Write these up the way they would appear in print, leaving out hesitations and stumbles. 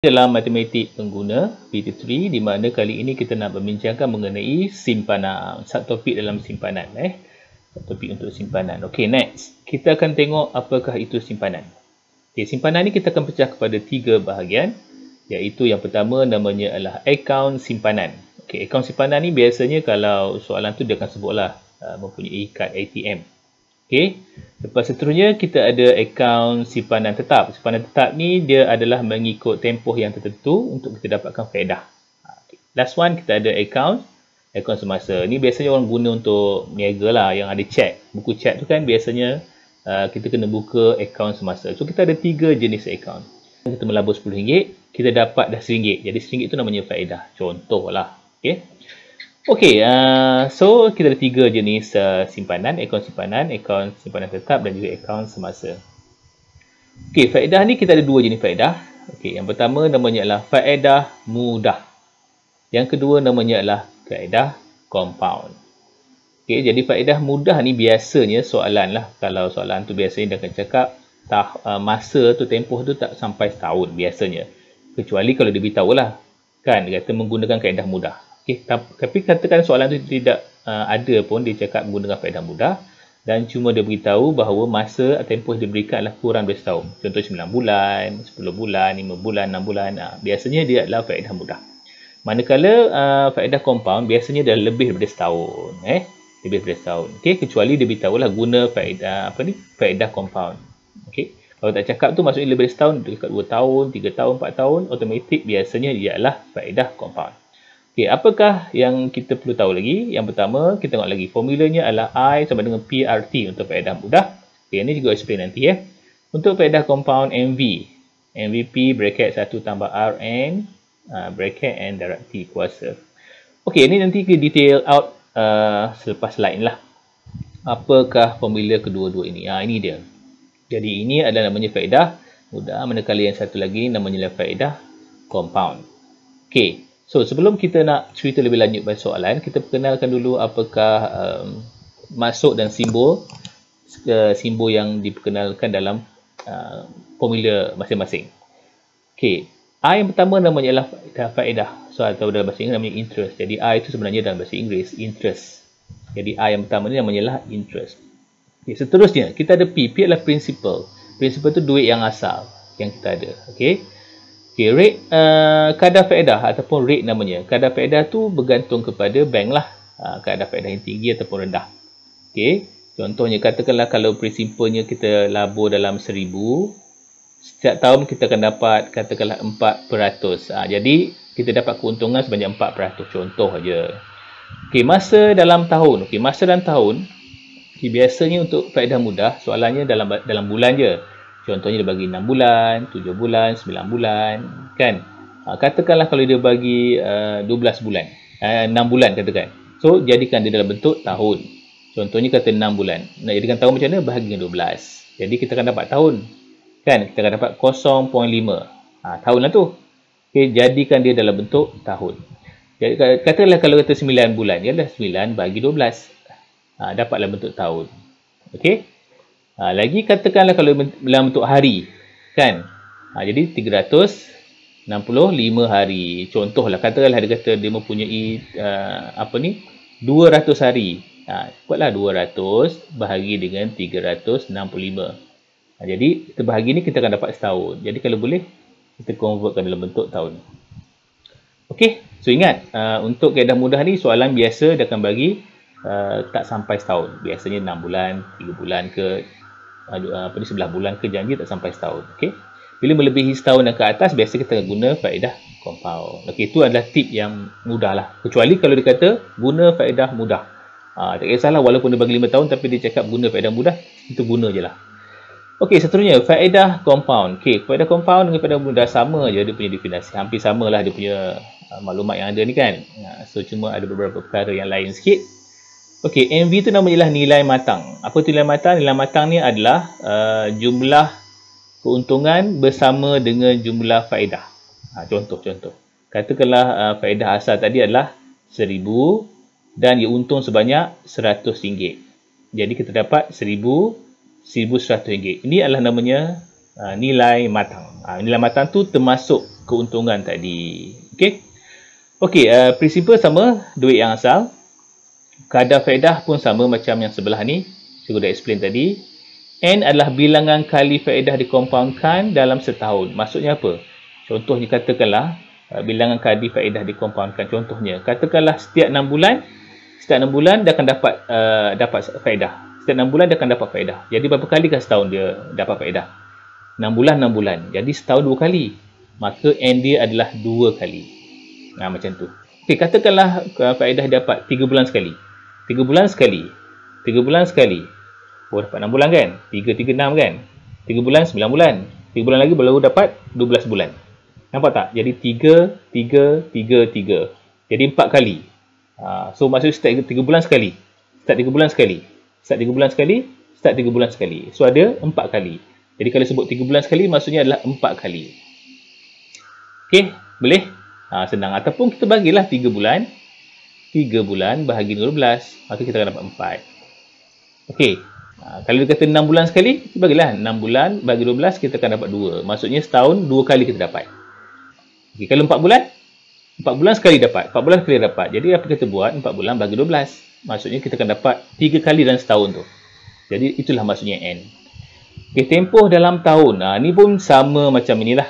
Dalam matematik pengguna PT3, di mana kali ini kita nak membincangkan mengenai simpanan. Subtopik dalam simpanan. Subtopik untuk simpanan. Okey, next. Kita akan tengok apakah itu simpanan. Okey, simpanan ni kita akan pecah kepada 3 bahagian. Iaitu yang pertama namanya adalah akaun simpanan. Okey, akaun simpanan ni biasanya kalau soalan tu dia akan sebutlah mempunyai kad ATM. Okey, lepas seterusnya kita ada akaun simpanan tetap. Simpanan tetap ni dia adalah mengikut tempoh yang tertentu untuk kita dapatkan faedah. Okay. Last one kita ada akaun semasa. Ni biasanya orang guna untuk niaga lah, yang ada cek. Buku cek tu kan biasanya kita kena buka akaun semasa. So kita ada 3 jenis akaun. Kita melabur RM10, kita dapat dah RM1. Jadi RM1 tu namanya faedah. Contohlah. Okey. Okey, so kita ada 3 jenis simpanan, akaun simpanan tetap dan juga akaun semasa. Okey, faedah ni kita ada 2 jenis faedah. Okey, yang pertama namanya adalah faedah mudah. Yang kedua namanya adalah faedah compound. Okey, jadi faedah mudah ni biasanya soalan lah. Kalau soalan tu biasanya dia akan cakap masa tu, tempoh tu tak sampai setahun biasanya. Kecuali kalau dia beritahu lah, kan, dia kata menggunakan kaedah mudah. Okay, tapi katakan soalan tu tidak ada pun dia cakap menggunakan faedah mudah dan cuma dia beritahu bahawa masa tempoh dia berikan adalah kurang dari setahun. Contoh 9 bulan, 10 bulan, 5 bulan, 6 bulan. Biasanya dia adalah faedah mudah. Manakala faedah compound biasanya dah lebih daripada setahun. Lebih daripada setahun. Okay, kecuali dia beritahu lah guna faedah faedah compound. Okay. Kalau tak cakap tu maksudnya lebih dari setahun, dekat 2 tahun, 3 tahun, 4 tahun, automatik biasanya dia adalah faedah compound. Okey, apakah yang kita perlu tahu lagi? Yang pertama, kita tengok lagi. Formulanya adalah I sama dengan PRT untuk faedah mudah. Okey, ini juga explain nanti ya. Untuk faedah compound MV. MVP bracket 1 tambah RN bracket N darab T kuasa. Okey, ini nanti kita detail out selepas slide lah. Apakah formula kedua-dua ini? Ini dia. Jadi ini adalah namanya faedah mudah. Manakala yang satu lagi namanya faedah compound. Okey. So, sebelum kita nak cerita lebih lanjut pada soalan, kita perkenalkan dulu apakah maksud dan simbol yang diperkenalkan dalam formula masing-masing. Okey, I yang pertama namanya adalah faedah. So, atau dalam bahasa Inggeris namanya interest. Jadi, I itu sebenarnya dalam bahasa Inggeris, interest. Jadi, I yang pertama ni namanya adalah interest. Okey, seterusnya, kita ada P. P adalah principal. Principal itu duit yang asal yang kita ada. Okey. Okay, rate kadar faedah ataupun rate namanya. Kadar faedah tu bergantung kepada bank lah. Kadar faedah yang tinggi ataupun rendah. Okay, contohnya katakanlah kalau prinsipalnya kita labur dalam 1000, setiap tahun kita akan dapat katakanlah 4%. Jadi kita dapat keuntungan sebanyak 4%. Contoh aja. Okay, masa dalam tahun. Okay, masa dalam tahun. Okay, biasanya untuk faedah mudah soalannya dalam bulan je. Contohnya dia bagi 6 bulan, 7 bulan, 9 bulan, kan? Katakanlah kalau dia bagi 12 bulan, 6 bulan katakan. So, jadikan dia dalam bentuk tahun. Contohnya kata 6 bulan. Nak jadikan tahun macam mana? Bahagi dengan 12. Jadi, kita akan dapat tahun. Kan? Kita akan dapat 0.5. Tahun lah tu. Okay, jadikan dia dalam bentuk tahun. Jadi, katakanlah kalau kata 9 bulan. Ialah 9 bagi 12. Dapatlah bentuk tahun. Okey? Lagi katakanlah kalau dalam bentuk hari, kan? Jadi 365 hari. Contohlah, katakanlah dia kata dia mempunyai 200 hari. Buatlah 200 bahagi dengan 365. Jadi kita bahagi ni kita akan dapat setahun. Jadi kalau boleh kita convertkan dalam bentuk tahun. Okey, so ingat untuk kaedah mudah ni soalan biasa dia akan bagi tak sampai setahun. Biasanya 6 bulan, 3 bulan ke 11 bulan ke, janji tak sampai setahun. Okey. Bila melebihi setahun dan ke atas, biasa kita guna faedah compound. Okey, itu adalah tip yang mudah lah. Kecuali kalau dia kata guna faedah mudah. Tak kisahlah walaupun dia bagi 5 tahun tapi dia cakap guna faedah mudah, itu guna je lah. Okey, seterusnya faedah compound. Okey, faedah compound dengan faedah mudah sama je dia punya definisi. Hampir samalah dia punya maklumat yang ada ni kan. So cuma ada beberapa perkara yang lain sikit. Okey, MV tu namanya ialah nilai matang. Apa tu nilai matang? Nilai matang ni adalah jumlah keuntungan bersama dengan jumlah faedah. Contoh. Katakanlah faedah asal tadi adalah 1000 dan ia untung sebanyak RM100. Jadi kita dapat 1100 ringgit. Ini adalah namanya nilai matang. Nilai matang tu termasuk keuntungan tadi. Okey. Okey, prinsipal sama, duit yang asal. Kadar faedah pun sama macam yang sebelah ni. Cikgu dah explain tadi. N adalah bilangan kali faedah dikompaundkan dalam setahun. Maksudnya apa? Contohnya katakanlah bilangan kali faedah dikompaundkan. Contohnya, katakanlah setiap 6 bulan dia akan dapat faedah. Setiap 6 bulan dia akan dapat faedah. Jadi berapa kali kan setahun dia dapat faedah? 6 bulan. Jadi setahun 2 kali. Maka N dia adalah 2 kali. Macam tu. Okey, katakanlah faedah dapat 3 bulan sekali. 3 bulan sekali. Oh, dapat 6 bulan kan? 3, 6 kan? 3 bulan, 9 bulan. 3 bulan lagi baru dapat 12 bulan. Nampak tak? Jadi 3. Jadi 4 kali. So, maksudnya start 3 bulan sekali. Start 3 bulan sekali. So, ada 4 kali. Jadi, kalau sebut 3 bulan sekali, maksudnya adalah 4 kali. Okey, boleh? Senang. Ataupun kita bagilah 3 bulan. 3 bulan bahagi 12. Maka kita akan dapat 4. Okey. Kalau dia kata 6 bulan sekali, kita bagilah 6 bulan bahagi 12, kita akan dapat 2. Maksudnya setahun 2 kali kita dapat. Okey, kalau 4 bulan, 4 bulan sekali dapat. 4 bulan sekali dapat. Jadi apa kita buat? 4 bulan bahagi 12. Maksudnya kita akan dapat 3 kali dalam setahun tu. Jadi itulah maksudnya N. Okey, tempoh dalam tahun. Ni pun sama macam inilah.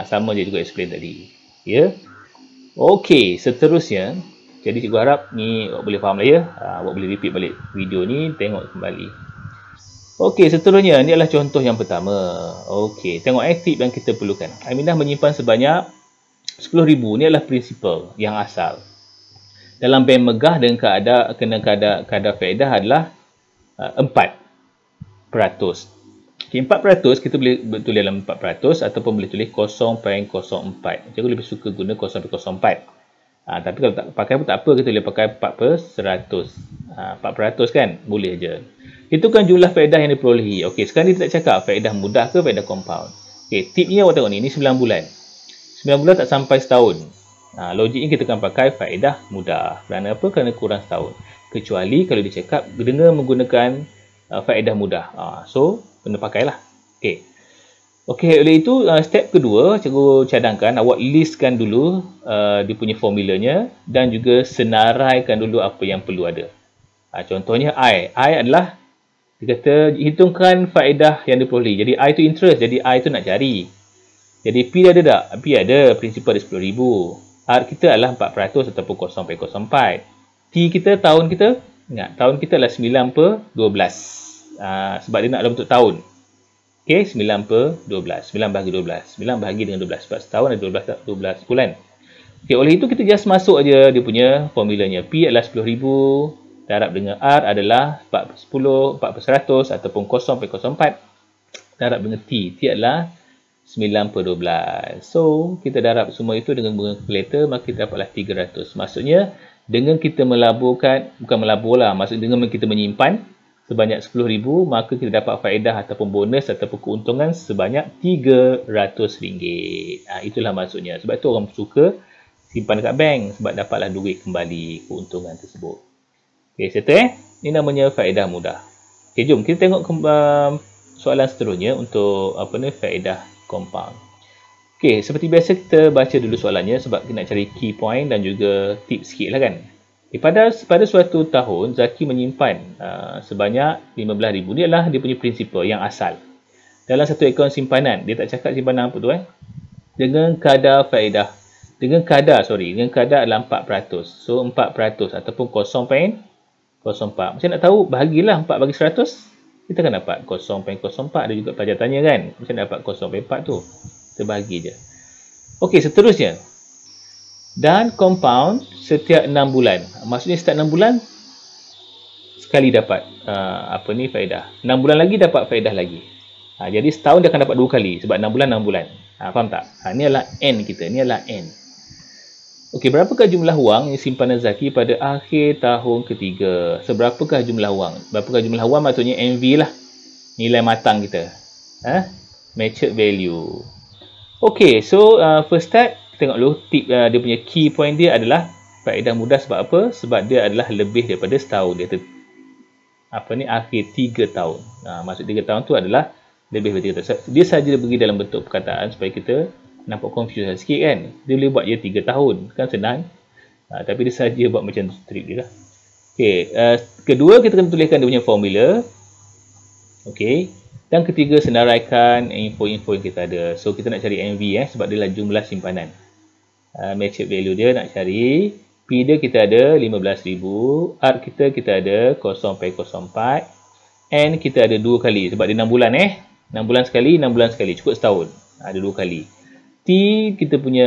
Sama je juga explain tadi. Ya. Okey, seterusnya. Jadi cikgu harap ni awak boleh faham lah ya. Awak boleh repeat balik video ni, tengok kembali. Okey, seterusnya ni adalah contoh yang pertama. Okey, tengok tip yang kita perlukan. Aminah menyimpan sebanyak 10,000. Ni adalah prinsipal yang asal. Dalam bank megah dan kadar faedah adalah 4%. Okay, 4% kita boleh tulis dalam 4% ataupun boleh tulis 0.04. Cikgu lebih suka guna 0.04. Tapi kalau tak pakai pun tak apa, kita boleh pakai 4%. 4% kan? Boleh je. Itu kan jumlah faedah yang diperolehi. Okey, sekarang ni kita tak cakap faedah mudah ke faedah compound. Okey, tip ni awak tengok ni 9 bulan. 9 bulan tak sampai setahun. Logiknya kita akan pakai faedah mudah. Kerana apa? Kerana kurang setahun. Kecuali kalau dia cakap dengan menggunakan faedah mudah. So, kena pakailah. Okey, oleh itu step kedua, cikgu cadangkan awak listkan dulu dia punya formulanya dan juga senaraikan dulu apa yang perlu ada. Contohnya I adalah dia kata hitungkan faedah yang diperolehi. Jadi I tu interest, jadi I tu nak cari. Jadi P ada tak? P ada, prinsipal dia 10,000. R kita adalah 4% ataupun 0.04. T kita, tahun kita, ingat, tahun kita adalah 9/12. Sebab dia nak dalam bentuk tahun. Okey, 9/12. 9 bahagi 12. 9 bahagi dengan 12. Sebab setahun ada 12 bulan. Okey, oleh itu kita just masuk aja dia punya formulanya. P adalah 10,000. Darab dengan R adalah 4% ataupun 0.04. Darab dengan T. T adalah 9/12. So, kita darab semua itu dengan guna kalkulator, maka kita dapatlah 300. Maksudnya, dengan kita melaburkan, bukan melabur lah, maksudnya dengan kita menyimpan sebanyak 10,000, maka kita dapat faedah ataupun bonus ataupun keuntungan sebanyak RM300. Itulah maksudnya. Sebab itu orang suka simpan dekat bank, sebab dapatlah duit kembali keuntungan tersebut. Okey, settle Ini namanya faedah mudah. Okey, jom kita tengok soalan seterusnya untuk faedah compound. Okey, seperti biasa kita baca dulu soalannya sebab kita nak cari key point dan juga tips sikit lah kan. Pada suatu tahun, Zaki menyimpan sebanyak 15,000. Ini adalah dia punya prinsipal yang asal. Dalam satu akaun simpanan, dia tak cakap simpanan apa tu dengan kadar faedah. Dengan kadar adalah 4%. So, 4% ataupun 0.04. Macam nak tahu, bahagilah 4 bagi 100. Kita akan dapat 0.04. Ada juga pelajar tanya kan, macam nak dapat 0.4 tu. Kita bahagi je. Okey, seterusnya. Dan compound setiap 6 bulan. Maksudnya setiap 6 bulan sekali dapat faedah. 6 bulan lagi dapat faedah lagi. Jadi setahun dia akan dapat 2 kali sebab 6 bulan 6 bulan. Faham tak? Ini adalah N kita. Ini adalah N. Okey, berapakah jumlah wang yang simpanan Zaki pada akhir tahun ketiga? Seberapakah jumlah wang? Berapakah jumlah wang maksudnya MV lah. Nilai matang kita. Matured value. Okey, so first step tengok dulu tip dia punya key point dia adalah faedah mudah sebab apa? Sebab dia adalah lebih daripada setahun. Dia akhir 3 tahun. Maksud 3 tahun tu adalah lebih daripada 3 tahun. Dia saja bagi dalam bentuk perkataan supaya kita Nampak confused sikit kan? Dia boleh buat je 3 tahun. Kan senang. Tapi dia saja buat macam strip je lah. Okey, kedua kita kena tuliskan dia punya formula. Okey. Dan ketiga senaraikan info-info yang kita ada. So kita nak cari MV sebab dia adalah jumlah simpanan. Matched value dia nak cari. P dia kita ada 15,000. R kita ada 0.04. N kita ada 2 kali sebab dia 6 bulan 6 bulan sekali, 6 bulan sekali. Cukup setahun. Ada 2 kali. T kita punya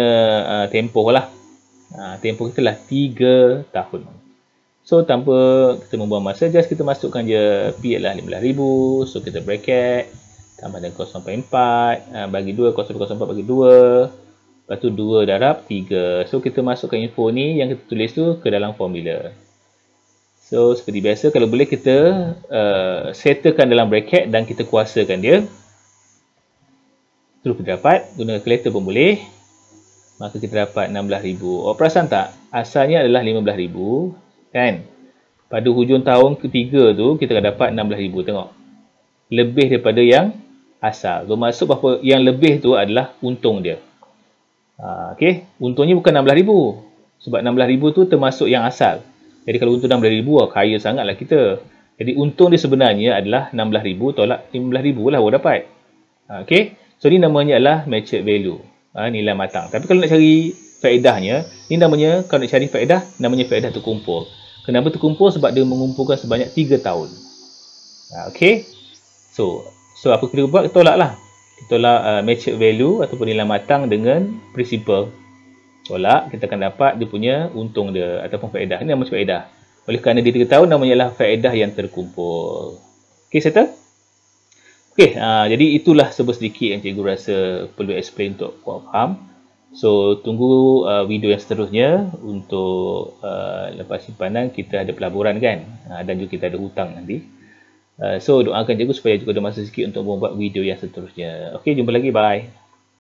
tempoh lah. Tempoh kita lah 3 tahun. So, tanpa kita membuang masa, just kita masukkan je P adalah 15,000. So, kita bracket. Tambah dengan 0.4. Bagi 2, 0.04 bagi 2. Lepas tu 2 darab 3. So, kita masukkan info ni yang kita tulis tu ke dalam formula. So, seperti biasa, kalau boleh kita settlekan dalam bracket dan kita kuasakan dia. Terus kita dapat. Guna calculator pun boleh. Maka kita dapat 16,000. Perasan tak? Asalnya adalah 15,000. Kan? Pada hujung tahun ketiga tu kita akan dapat 16,000. Tengok. Lebih daripada yang asal. Bermaksud bahawa yang lebih tu adalah untung dia. Okey. Untungnya bukan 16,000. Sebab 16,000 tu termasuk yang asal. Jadi kalau untung 16,000, kaya sangatlah kita. Jadi untung dia sebenarnya adalah 16,000 tolak 15,000 lah baru dapat. Okey. So ni namanya adalah matched value. Nilai matang. Tapi kalau nak cari faedahnya, ni namanya, kalau nak cari faedah, namanya faedah terkumpul. Kenapa terkumpul? Sebab dia mengumpulkan sebanyak 3 tahun. Okey. So apa kita buat? Kita tolak lah. Kita tolak matched value ataupun nilai matang dengan principal. Tolak, kita akan dapat dia punya untung dia ataupun faedah. Ini namanya faedah. Oleh kerana dia 3 tahun, namanya adalah faedah yang terkumpul. Okey, settle? Okey, jadi itulah sedikit yang cikgu rasa perlu explain untuk korang faham. So, tunggu video yang seterusnya untuk lepas simpanan kita ada pelaburan kan. Dan juga kita ada hutang nanti. So, doakan cikgu supaya juga ada masa sikit untuk membuat video yang seterusnya. Okey, jumpa lagi. Bye.